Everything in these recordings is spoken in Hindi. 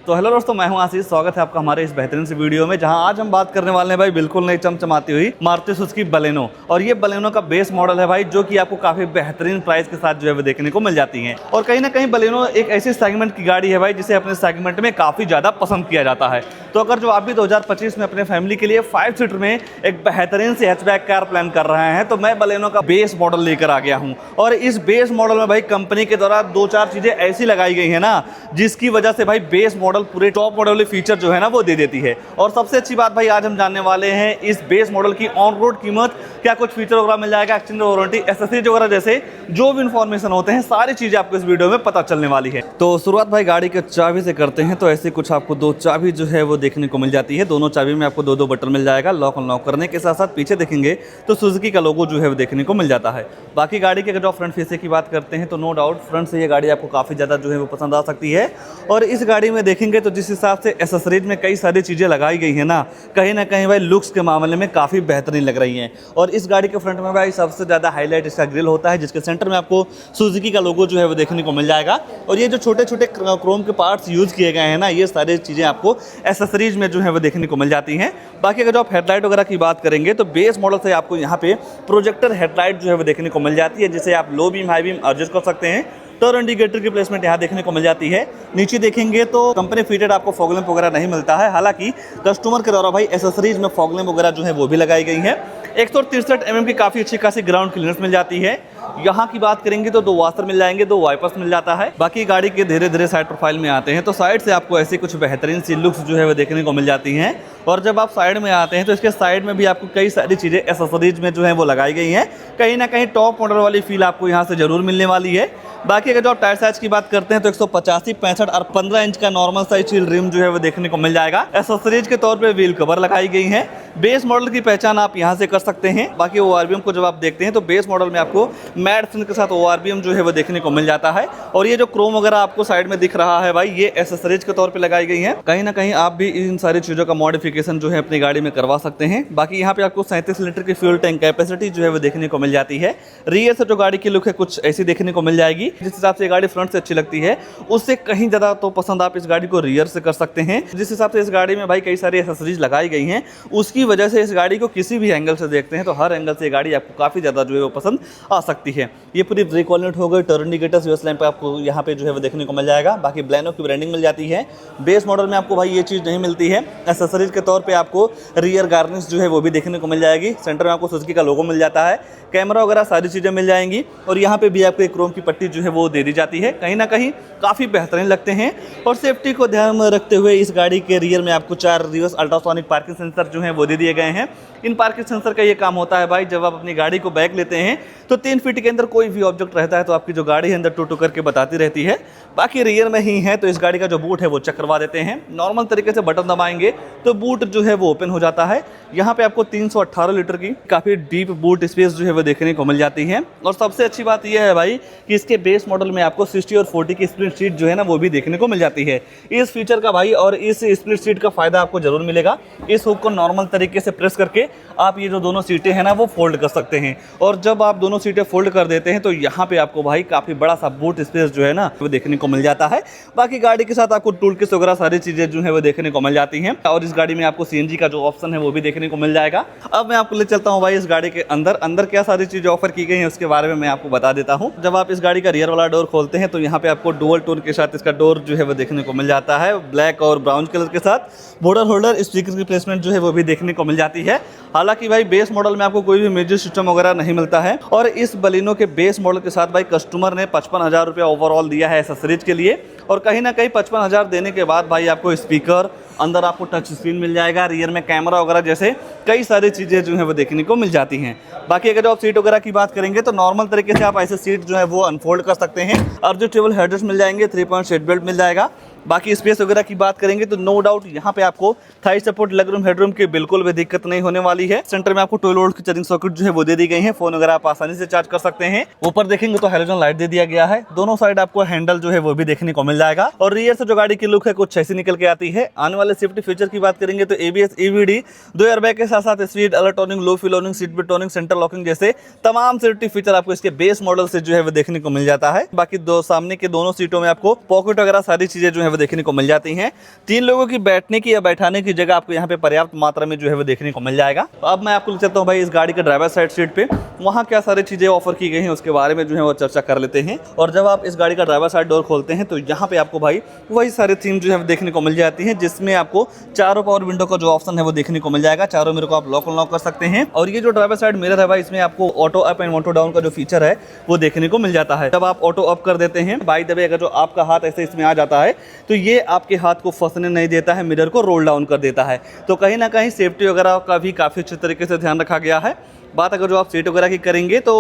तो हेलो दोस्तों, मैं हूं आशीष। स्वागत है आपका हमारे इस बेहतरीन से वीडियो में, जहां आज हम बात करने वाले हैं भाई बिल्कुल नई चमचमाती हुई मारुति सुजुकी बलेनो। और ये बलेनो का बेस मॉडल है भाई, जो कि आपको काफी बेहतरीन प्राइस के साथ जो है वो देखने को मिल जाती है। और कहीं ना कहीं बलेनो एक ऐसी सेगमेंट की गाड़ी है भाई, जिसे अपने सेगमेंट में काफी ज्यादा पसंद किया जाता है। तो अगर जो आप भी 2025 में अपने फैमिली के लिए 5 सीटर में एक बेहतरीन से हैचबैक कार प्लान कर रहे हैं, तो मैं बलेनो का बेस मॉडल लेकर आ गया हूं। और इस बेस मॉडल में भाई कंपनी के द्वारा 2-4 चीजें ऐसी लगाई गई है ना, जिसकी वजह से भाई बेस मॉडल पूरे टॉप मॉडल वाले फीचर जो है ना वो दे देती है। और सबसे अच्छी बात भाई, आज हम जानने वाले हैं इस बेस मॉडल की ऑन रोड कीमत, क्या कुछ फीचर वगैरह मिल जाएगा, एक्सचेंज वारंटी, एसेसरीज वगैरह जैसे जो भी इन्फॉर्मेशन होते हैं, सारी चीजें आपको इस वीडियो में पता चलने वाली है। तो शुरुआत भाई गाड़ी के चाबी से करते हैं। तो ऐसे कुछ आपको 2 चाबी जो है वो देखने को मिल जाती है। दोनों चाबी में आपको 2-2 बटन मिल जाएगा। लॉक अनलॉक करने के साथ साथ पीछे देखेंगे तो सुजुकी का लोगो जो है वो देखने को मिल जाता है। बाकी गाड़ी के अगर जो फ्रंट फेस की बात करते हैं तो नो डाउट फ्रंट से ये गाड़ी आपको काफ़ी ज़्यादा जो है वो पसंद आ सकती है। और इस गाड़ी में देखेंगे तो जिस हिसाब से एसेसरीज में कई सारी चीज़ें लगाई गई हैं ना कहीं भाई लुक्स के मामले में काफ़ी बेहतरीन लग रही हैं। और इस गाड़ी के फ्रंट में भाई सबसे ज़्यादा हाईलाइट इसका ग्रिल होता है, जिसके सेंटर में आपको सुजुकी का लोगो जो है वो देखने को मिल जाएगा। और ये जो छोटे छोटे क्रोम के पार्ट्स यूज़ किए गए हैं ना, ये सारी चीज़ें आपको एसेसरीज में जो है वो देखने को मिल जाती हैं। बाकी अगर जो आप हेडलाइट वगैरह की बात करेंगे तो बेस मॉडल से आपको यहाँ पे प्रोजेक्टर हेडलाइट जो है वो देखने को मिल जाती है, जिसे आप low beam high beam adjust कर सकते हैं। टर्न इंडिकेटर की प्लेसमेंट यहाँ देखने को मिल जाती है। नीचे देखेंगे तो कंपनी फिटेड आपको फॉग लैंप वगैरह नहीं मिलता है, हालांकि कस्टमर के द्वारा भाई एसेसरीज में फॉग लैंप वगैरह जो है वो भी लगाई गई है। 163 mm की काफ़ी अच्छी खासी ग्राउंड क्लियरेंस मिल जाती है। यहाँ की बात करेंगे तो 2 वाशर मिल जाएंगे, 2 वाइपर्स मिल जाता है। बाकी गाड़ी के धीरे धीरे साइड प्रोफाइल में आते हैं तो साइड से आपको ऐसी कुछ बेहतरीन सी लुक्स जो है वो देखने को मिल जाती हैं। और जब आप साइड में आते हैं तो इसके साइड में भी आपको कई सारी चीज़ें एसेसरीज में जो है वो लगाई गई हैं। कहीं ना कहीं टॉप मॉडल वाली फील आपको यहाँ से ज़रूर मिलने वाली है। बाकी अगर जो आप टायर साइज की बात करते हैं तो 185, 65 और 15 इंच का नॉर्मल साइज व्हील रिम जो है वो देखने को मिल जाएगा। एसेसरीज के तौर पे व्हील कवर लगाई गई है। बेस मॉडल की पहचान आप यहाँ से कर सकते हैं। बाकी ओआरबीएम को जब आप देखते हैं तो बेस मॉडल में आपको मैट फिन के साथ ओआरबीएम जो है वो देखने को मिल जाता है। और ये जो क्रोम वगैरह आपको साइड में दिख रहा है भाई, ये एसेसरीज के तौर पे लगाई गई है। कहीं ना कहीं आप भी इन सारी चीज़ों का मॉडिफिकेशन जो है अपनी गाड़ी में करवा सकते हैं। बाकी यहाँ पे आपको 37 लीटर की फ्यूल टैंक कैपेसिटी जो है वो देखने को मिल जाती है। रियर से जो गाड़ी की लुक है कुछ ऐसी देखने को मिल जाएगी। जिस हिसाब से गाड़ी फ्रंट से अच्छी लगती है, उससे कहीं ज़्यादा तो पसंद आप इस गाड़ी को रियर से कर सकते हैं। जिस हिसाब से इस गाड़ी में भाई कई सारी एसेसरीज लगाई गई हैं, उसकी वजह से इस गाड़ी को किसी भी एंगल से देखते हैं तो हर एंगल से ये गाड़ी आपको काफ़ी ज़्यादा जो है वो पसंद आ सकती है। ये पूरी ब्रेक वॉलनेट हो गई, टर्न इंडिकेटर्स यूएस लाइन पे आपको यहाँ पे जो है वो देखने को मिल जाएगा। बाकी बलेनो की ब्रांडिंग मिल जाती है। बेस मॉडल में आपको भाई ये चीज़ नहीं मिलती है। एसेसरीज के तौर पे आपको रियर गार्निश जो है वो भी देखने को मिल जाएगी। सेंटर में आपको सुजुकी का लोगो मिल जाता है। कैमरा वगैरह सारी चीज़ें मिल जाएंगी। और यहाँ पे भी आपको एक क्रोम की पट्टी जो है वो दे दी जाती है। कहीं ना कहीं काफ़ी बेहतरीन लगते हैं। और सेफ्टी को ध्यान में रखते हुए इस गाड़ी के रियर में आपको 4 रिवर्स अल्ट्रासोनिक पार्किंग सेंसर जो है वो दे दिए गए हैं। इन पार्किंग सेंसर का ये काम होता है भाई, जब आप अपनी गाड़ी को बैक लेते हैं तो 3 फीट के अंदर कोई भी ऑब्जेक्ट रहता है तो आपकी जो गाड़ी है अंदर टू करके बताती रहती है। बाकी रियर में ही है तो इस गाड़ी का जो बूट है वो चेक करवा देते हैं। नॉर्मल तरीके से बटन दबाएंगे तो बूट जो है वो ओपन हो जाता है। यहाँ पे आपको 318 लीटर की काफ़ी डीप बूट स्पेस जो है वो देखने को मिल जाती है। और सबसे अच्छी बात यह है भाई कि इसके बेस मॉडल में आपको 60 और 40 की स्प्लिट सीट जो है ना वो भी देखने को मिल जाती है। इस फीचर का भाई और इस स्प्लिट सीट का फायदा आपको जरूर मिलेगा। इस हुक को नॉर्मल तरीके से प्रेस करके आप ये जो दोनों सीटें हैं ना वो फोल्ड कर सकते हैं। और जब आप दोनों सीटें फोल्ड कर देते हैं तो यहाँ पे आपको भाई काफ़ी बड़ा सा बूट स्पेस जो है ना वो देखने को मिल जाता है। बाकी गाड़ी के साथ आपको टूल किट वगैरह सारी चीज़ें जो है वो देखने को मिल जाती हैं। और इस गाड़ी में आपको सीएनजी का जो ऑप्शन है वो भी देखने को मिल जाएगा। अब मैं आपको ले चलता हूँ भाई इस गाड़ी के अंदर क्या सारी चीज़ें ऑफर की गई हैं उसके बारे में मैं आपको बता देता हूँ। जब आप इस गाड़ी का रियर वाला डोर खोलते हैं तो यहाँ पे आपको डुअल टोन के साथ इसका डोर जो है वो देखने को मिल जाता है। ब्लैक और ब्राउन कलर के साथ बॉर्डर होल्डर स्पीकर की प्लेसमेंट जो है वो भी देखने को मिल जाती है। हालांकि भाई बेस मॉडल में आपको कोई भी म्यूजिक सिस्टम वगैरह नहीं मिलता है। और इस बलेनो के बेस मॉडल के साथ भाई कस्टमर ने 55,000 रुपया ओवरऑल दिया है एसेसरीज के लिए। और कहीं ना कहीं 55,000 देने के बाद भाई आपको स्पीकर, अंदर आपको टच स्क्रीन मिल जाएगा, रियर में कैमरा वगैरह जैसे कई सारी चीज़ें जो है वो देखने को मिल जाती हैं। बाकी अगर आप सीट वगैरह की बात करेंगे तो नॉर्मल तरीके से आप ऐसे सीट जो है वो अनफोल्ड कर सकते हैं। एडजस्टेबल हेडरेस्ट मिल जाएंगे, 3 पॉइंट सीट बेल्ट मिल जाएगा। बाकी स्पेस वगैरह की बात करेंगे तो नो डाउट यहाँ पे आपको Thai support, leg room, headroom की बिल्कुल भी दिक्कत नहीं होने वाली है। सेंटर में आपको 12 वोल्ट की चार्जिंग सॉकेट जो है वो दे दी गई है। फोन वगैरह आप आसानी से चार्ज कर सकते हैं। ऊपर देखेंगे तो हैलोजन लाइट दे दिया गया है। दोनों साइड आपको हैंडल जो है वो भी देखने को मिल जाएगा। और रियर से जो गाड़ी की लुक है कुछ ऐसी निकल के आती है। आने वाले सेफ्टी फीचर की बात करेंगे तो ABS, EBD, 2 एयरबैग के साथ साथ स्पीड अलर्ट टर्निंग, लो fuel turning, seat belt turning, centre locking जैसे तमाम सेफ्टी फीचर आपको इसके बेस मॉडल से जो है वो देखने को मिल जाता है। बाकी दो सामने के दोनों सीटों में आपको पॉकेट वगैरह सारी चीजें जो है वो देखने को मिल जाती हैं। 3 लोगों की बैठने की या बैठाने की जगह आपको यहाँ पे पर्याप्त मात्रा में जो है वो देखने को मिल जाएगा। तो अब मैं आपको ले चलता हूँ भाई इस गाड़ी के ड्राइवर साइड सीट पे, वहाँ क्या सारी चीज़ें ऑफर की गई हैं उसके बारे में जो है वो चर्चा कर लेते हैं। और जब आप इस गाड़ी का ड्राइवर साइड डोर खोलते हैं तो यहाँ पे आपको भाई वही सारे थीम जो है देखने को मिल जाती हैं, जिसमें आपको चारों पावर विंडो का जो ऑप्शन है वो देखने को मिल जाएगा। चारों मिरर को आप लॉक अनलॉक कर सकते हैं। और ये जो ड्राइवर साइड मिरर है भाई, इसमें आपको auto up and auto down का जो फीचर है वो देखने को मिल जाता है। जब आप ऑटो अप कर देते हैं, बाय द वे अगर जो आपका हाथ ऐसे इसमें आ जाता है तो ये आपके हाथ को फंसने नहीं देता है, मिरर को रोल डाउन कर देता है। तो कहीं ना कहीं सेफ्टी वगैरह का भी काफ़ी अच्छे तरीके से ध्यान रखा गया है। बात अगर जो आप सीट वगैरह की करेंगे तो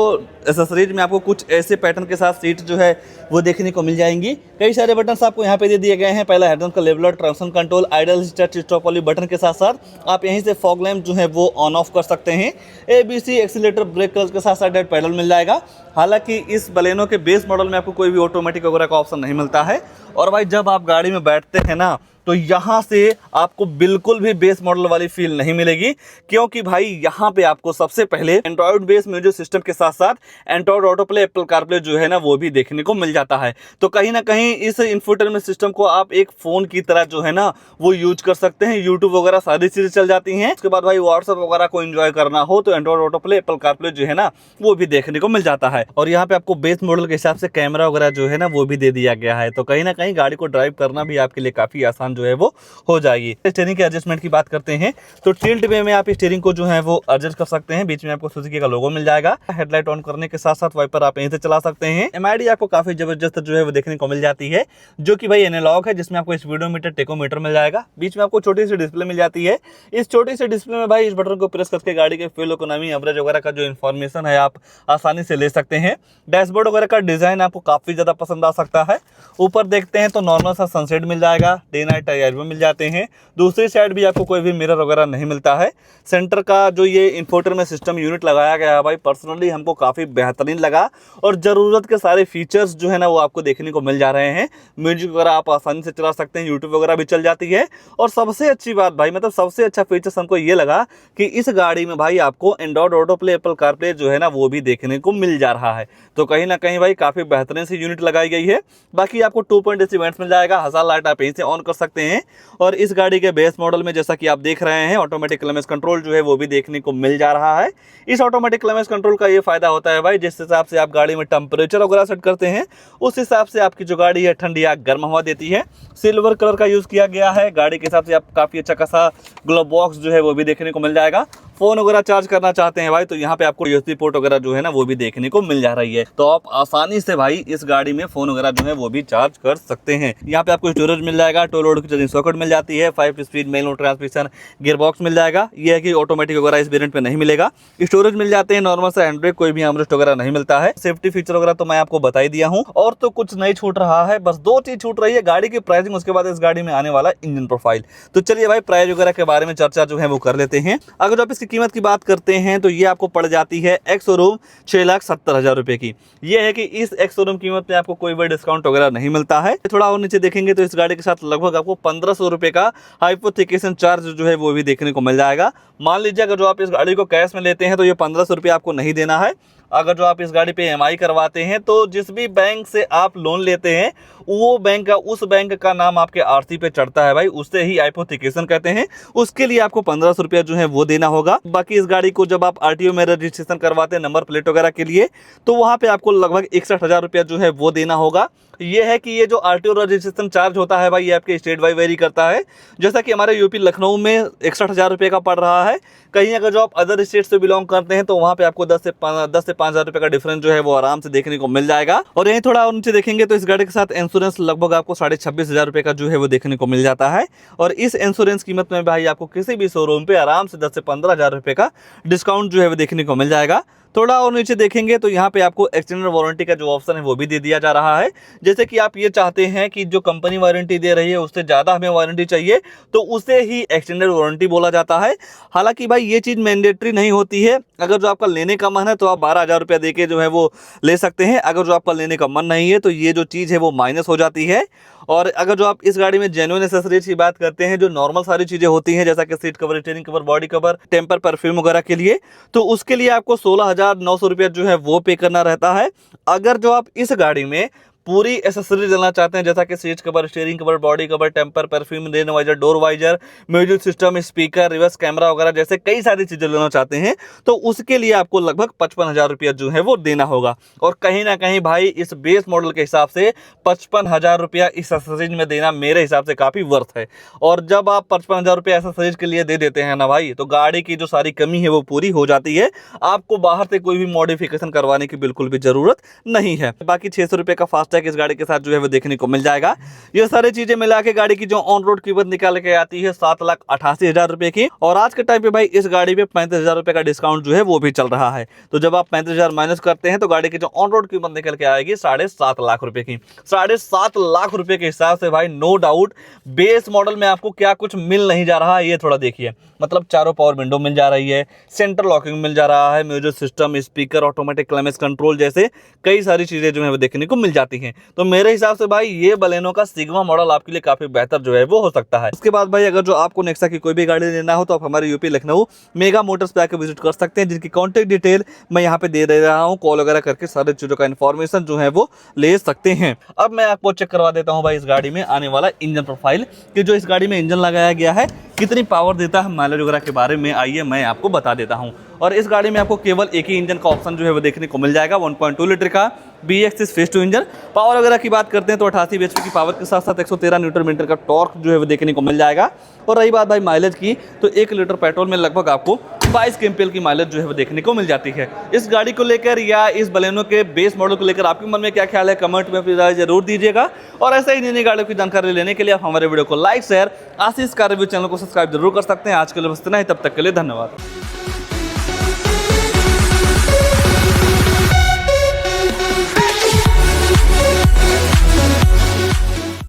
एसेसरीज में आपको कुछ ऐसे पैटर्न के साथ सीट जो है वो देखने को मिल जाएंगी। कई सारे बटन्स आपको यहाँ पे दे दिए गए हैं। पहला हेडफोन का leveller, transfer control, idol start stop वाली बटन के साथ साथ आप यहीं से फॉग लैंप जो है वो ऑन ऑफ कर सकते हैं। ABC एक्सीलेटर, ब्रेक क्लच के साथ साथ डेड पैडल मिल जाएगा। हालांकि इस बलेनो के बेस मॉडल में आपको कोई भी ऑटोमेटिक वगैरह का ऑप्शन नहीं मिलता है। और भाई जब आप गाड़ी में बैठते हैं ना तो यहाँ से आपको बिल्कुल भी बेस मॉडल वाली फील नहीं मिलेगी, क्योंकि भाई यहाँ पे आपको सबसे पहले एंड्रॉइड बेस म्यूजिक सिस्टम के साथ साथ Android auto play, Apple CarPlay जो है ना वो भी देखने को मिल जाता है। तो कहीं ना कहीं इस इंफोटेनमेंट सिस्टम को आप एक फ़ोन की तरह जो है ना वो यूज कर सकते हैं। यूट्यूब वगैरह सारी चीज़ें चल जाती हैं। उसके बाद भाई व्हाट्सअप वगैरह को एंजॉय करना हो तो Android auto play, Apple CarPlay जो है ना वो भी देखने को मिल जाता है। और यहाँ पे आपको बेस मॉडल के हिसाब से कैमरा वगैरह जो है ना वो भी दे दिया गया है। तो कहीं ना कहीं गाड़ी को ड्राइव करना भी आपके लिए काफ़ी आसान जो है वो हो जाएगी। स्टीयरिंग के एडजस्टमेंट की बात करते हैं तो टिल्ट वे में आप स्टीयरिंग को जो है वो एडजस्ट कर सकते हैं। बीच में आपको सुजुकी का लोगो मिल जाएगा। हेडलाइट ऑन करने के साथ साथ वाइपर आप यहीं से चला सकते हैं। MID आपको काफी जबरदस्त जो है वो देखने को मिल जाती है, जो कि भाई एनालॉग है, जिसमें आपको स्पीडोमीटर, टेकोमीटर मिल जाएगा। बीच में आपको छोटी सी डिस्प्ले मिल जाती है। इस छोटी सी डिस्प्ले में भाई इस बटन को प्रेस करके गाड़ी के फ्यूल इकोनॉमी, एवरेज वगैरह का जो इन्फॉर्मेशन है आप आसानी से ले सकते हैं। डैशबोर्ड वगैरह का डिजाइन आपको काफी ज्यादा पसंद आ सकता है। ऊपर देखते हैं तो नॉर्मल सा सनसेट मिल जाएगा, डे नाइट टाइम भी मिल जाते हैं। दूसरी साइड भी आपको कोई भी मिरर वगैरह नहीं मिलता है। सेंटर का जो ये इंफोटेनमेंट सिस्टम यूनिट लगाया गया है भाई, पर्सनली हमको काफ़ी बेहतरीन लगा। और ज़रूरत के सारे फीचर्स जो है ना वो आपको देखने को मिल जा रहे हैं। म्यूजिक वगैरह आप आसानी से चला सकते हैं, यूट्यूब वगैरह भी चल जाती है। और सबसे अच्छी बात भाई, मतलब सबसे अच्छा फीचर्स हमको ये लगा कि इस गाड़ी में भाई आपको Android auto play, Apple CarPlay जो है ना वो भी देखने को मिल जा रहा है। तो कहीं ना कहीं भाई काफ़ी बेहतरीन सी यूनिट लगाई गई है। बाकी आपको 2.8 इवेंट्स मिल जाएगा। 1000 लाइट आप यहीं से ऑन कर सकते हैं। और इस गाड़ी के बेस मॉडल में जैसा कि आप देख रहे हैं ऑटोमेटिक क्लाइमेक्स कंट्रोल जो है वो भी देखने को मिल जा रहा है। इस ऑटोमेटिक क्लाइमेक्स कंट्रोल का ये फायदा होता है भाई, जिस हिसाब से आप गाड़ी में टेम्परेचर वगैरह सेट करते हैं उस हिसाब से आपकी जो गाड़ी है ठंडी या गर्म हवा देती है। सिल्वर कलर का यूज़ किया गया है। गाड़ी के हिसाब से आप काफ़ी अच्छा खासा ग्लोव बॉक्स जो है वो भी देखने को मिल जाएगा। फ़ोन वगैरह चार्ज करना चाहते हैं भाई तो यहाँ पे आपको USB पोर्ट वगैरह जो है ना वो भी देखने को मिल जा रही है। तो आप आसानी से भाई इस गाड़ी में फ़ोन वगैरह जो है वो भी चार्ज कर सकते हैं। यहाँ पे आपको स्टोरेज मिल जाएगा, टू लोड की चार्जिंग सॉकेट मिल जाती है, 5 speed manual transmission, gearbox मिल जाएगा। ये है कि ऑटोमेटिक वगैरह इस वेरिएंट पे नहीं मिलेगा। स्टोरेज मिल जाते हैं नॉर्मल से हैंड ब्रेक, कोई भी आर्मरेस्ट वगैरह नहीं मिलता है। सेफ्टी फीचर वगैरह तो मैं आपको बता ही दिया हूँ। और तो कुछ नहीं छूट रहा है, बस 2 चीज़ छूट रही है, गाड़ी की प्राइसिंग, उसके बाद इस गाड़ी में आने वाला इंजन प्रोफाइल। तो चलिए भाई प्राइस वगैरह के बारे में चर्चा जो है वो कर लेते हैं। अगर आप इसकी कीमत की बात करते हैं तो ये आपको पड़ जाती है एक्स शोरूम 6,70,000 रुपए की। ये है कि इस एक्स शोरूम कीमत में आपको कोई भी डिस्काउंट वगैरह नहीं मिलता है। थोड़ा और नीचे देखेंगे तो इस गाड़ी के साथ लगभग आपको 1500 रुपए का हाइपोथिकेशन चार्ज जो है वो भी देखने को मिल जाएगा। मान लीजिए अगर जो आप इस गाड़ी को कैश में लेते हैं तो ये 1500 रुपये आपको नहीं देना है। अगर जो आप इस गाड़ी पे EMI करवाते हैं तो जिस भी बैंक से आप लोन लेते हैं वो बैंक उस बैंक का नाम आपके आरसी पे चढ़ता है भाई, उससे ही हाइपोथिकेशन कहते हैं। उसके लिए आपको 1500 रुपया जो है वो देना होगा। बाकी इस गाड़ी को जब आप RTO में रजिस्ट्रेशन करवाते हैं नंबर प्लेट वगैरह के लिए तो वहाँ पे आपको लगभग 61,000 रुपया जो है वो देना होगा। ये है कि ये जो RTO रजिस्ट्रेशन चार्ज होता है भाई ये आपके स्टेट वाइज वेरी करता है। जैसा कि हमारे यूपी लखनऊ में 61,000 रुपये का पड़ रहा है। कहीं अगर जो आप अदर स्टेट से बिलोंग करते हैं तो वहाँ पे आपको 10 से 5,000 रुपये का डिफरेंस जो है वो आराम से देखने को मिल जाएगा। और यहीं थोड़ा और नीचे देखेंगे तो इस गाड़ी के साथ इंश्योरेंस लगभग आपको 26,500 रुपये का जो है वो देखने को मिल जाता है। और इस इंश्योरेंस कीमत में भाई आपको किसी भी शोरूम पे आराम से 10 से 15,000 रुपये का डिस्काउंट जो है वो देखने को मिल जाएगा। थोड़ा और नीचे देखेंगे तो यहाँ पे आपको एक्सटेंडेड वारंटी का जो ऑप्शन है वो भी दे दिया जा रहा है। जैसे कि आप ये चाहते हैं कि जो कंपनी वारंटी दे रही है उससे ज़्यादा हमें वारंटी चाहिए तो उसे ही एक्सटेंडेड वारंटी बोला जाता है। हालांकि भाई ये चीज़ मैंडेटरी नहीं होती है। अगर जो आपका लेने का मन है तो आप 12,000 रुपया दे के जो है वो ले सकते हैं। अगर जो आपका लेने का मन नहीं है तो ये जो चीज़ है वो माइनस हो जाती है। और अगर जो आप इस गाड़ी में जेन्युइन एक्सेसरीज की बात करते हैं जो नॉर्मल सारी चीज़ें होती हैं जैसा कि seat cover, steering cover, body cover, temper, perfume वगैरह के लिए तो उसके लिए आपको 16,900 रुपया जो है वो पे करना रहता है। अगर जो आप इस गाड़ी में पूरी एसेसरीज लेना चाहते हैं, जैसा कि seat cover, steering cover, body cover, temper, perfume, rain visor, door visor, music system, speaker, reverse camera वगैरह जैसे कई सारी चीजें लेना चाहते हैं, तो उसके लिए आपको लगभग 55,000 रुपया जो है वो देना होगा। और कहीं ना कहीं भाई इस बेस मॉडल के हिसाब से 55,000 रुपया इस एसेसरीज में देना मेरे हिसाब से काफी वर्थ है। और जब आप 55,000 रुपया एसेसरीज के लिए दे देते हैं ना भाई, तो गाड़ी की जो सारी कमी है वो पूरी हो जाती है। आपको बाहर से कोई भी मॉडिफिकेशन करवाने की बिल्कुल भी जरूरत नहीं है। बाकी 600 रुपए का फास्टैग इस गाड़ी के साथ जो है वो देखने को मिल जाएगा। ये सारी चीजें मिला के गाड़ी की जो ऑन रोड कीमत निकाल के आती है 7,88,000 रुपए की। और आज के टाइम पे भाई इस गाड़ी पे 35,000 रुपए का डिस्काउंट जो है वो भी चल रहा है। तो जब आप 35,000 माइनस करते हैं तो गाड़ी की जो ऑन रोड कीमत निकल के आएगी 7.5 लाख रुपए की। 7.5 लाख रुपए के हिसाब से भाई नो डाउट बेस मॉडल में आपको क्या कुछ मिल नहीं जा रहा है ये थोड़ा देखिए। मतलब चारों पावर विंडो मिल जा रही है, सेंटर लॉकिंग मिल जा रहा है, music system, speaker, automatic climax control जैसे कई सारी चीजें जो है वो देखने को मिल जाती हैं। तो मेरे हिसाब से भाई ये बलेनो का सिग्मा मॉडल आपके लिए काफी बेहतर जो है वो हो सकता है। उसके बाद भाई अगर जो आपको नेक्सा की कोई भी गाड़ी लेना हो तो आप हमारे यूपी लखनऊ मेगा मोटर्स पे आकर विजिट कर सकते हैं, जिनकी कॉन्टेक्ट डिटेल मैं यहाँ पे दे रहा हूँ। कॉल वगैरह करके सारी चीजों का इन्फॉर्मेशन जो है वो ले सकते हैं। अब मैं आपको चेक करवा देता हूँ भाई इस गाड़ी में आने वाला इंजन प्रोफाइल, कि जो इस गाड़ी में इंजन लगाया गया है कितनी पावर देता है, माइलेज वगैरह के बारे में आइए मैं आपको बता देता हूं। और इस गाड़ी में आपको केवल एक ही इंजन का ऑप्शन जो है वो देखने को मिल जाएगा, 1.2 लीटर का BS6 face to engine. Power वगैरह की बात करते हैं तो 88 bhp की पावर के साथ साथ 113 न्यूटन मीटर का टॉर्क जो है वो देखने को मिल जाएगा। और रही बात भाई माइलेज की, तो 1 लीटर पेट्रोल में लगभग आपको 22 kmpl की माइलेज जो है वो देखने को मिल जाती है। इस गाड़ी को लेकर या इस बलेनो के बेस मॉडल को लेकर आपके मन में क्या ख्याल है, कमेंट में अपनी राय जरूर दीजिएगा। और ऐसा ही नई गाड़ियों की जानकारी लेने के लिए आप हमारे वीडियो को लाइक, शेयर, आशीष कार रिव्यू चैनल को सब्सक्राइब जरूर कर सकते हैं। आज के लिए बस इतना ही, तब तक के लिए धन्यवाद।